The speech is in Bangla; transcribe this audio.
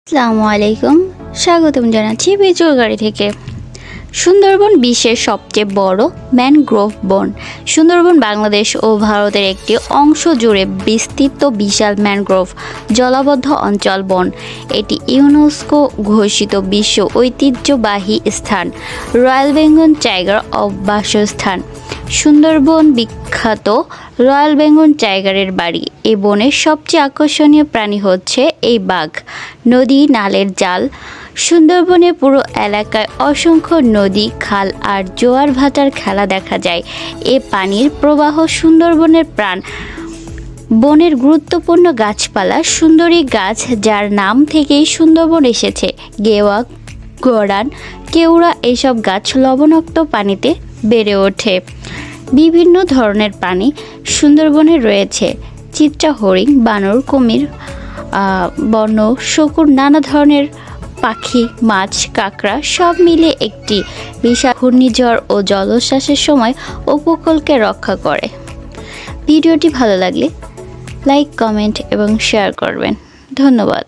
আসসালামু আলাইকুম, স্বাগতম জানাচ্ছি বেচুয়াগাড়ি থেকে। সুন্দরবন বিশ্বের সবচেয়ে বড় ম্যানগ্রোভ বন। সুন্দরবন বাংলাদেশ ও ভারতের একটি অংশ জুড়ে বিস্তৃত বিশাল ম্যানগ্রোভ জলাবদ্ধ অঞ্চল বন। এটি ইউনেস্কো ঘোষিত বিশ্ব ঐতিহ্যবাহী স্থান। রয়্যাল বেঙ্গল টাইগার আবাসস্থান। সুন্দরবন বিখ্যাত রয়্যাল বেঙ্গল টাইগারের বাড়ি। এই বনের সবচেয়ে আকর্ষণীয় প্রাণী হচ্ছে এই বাঘ। নদী নালের জাল। সুন্দরবনের পুরো এলাকায় অসংখ্য নদী, খাল আর জোয়ার ভাটার খেলা দেখা যায়। এ পানির প্রবাহ সুন্দরবনের প্রাণ। বনের গুরুত্বপূর্ণ গাছপালা। সুন্দরী গাছ, যার নাম থেকেই সুন্দরবন এসেছে। গেওয়া, গড়ান, কেওড়া এসব গাছ লবণাক্ত পানিতে বেড়ে ওঠে। বিভিন্ন ধরনের প্রাণী সুন্দরবনে রয়েছে। চিত্রা, হরিণ, বানর, কুমির, বন্য শকুন, নানা ধরনের পাখি, মাছ, কাঁকড়া সব মিলে একটি বিশাল ঘূর্ণিঝড় ও জলোচ্ছ্বাসের সময় উপকূলকে রক্ষা করে। ভিডিওটি ভালো লাগলে লাইক, কমেন্ট এবং শেয়ার করবেন। ধন্যবাদ।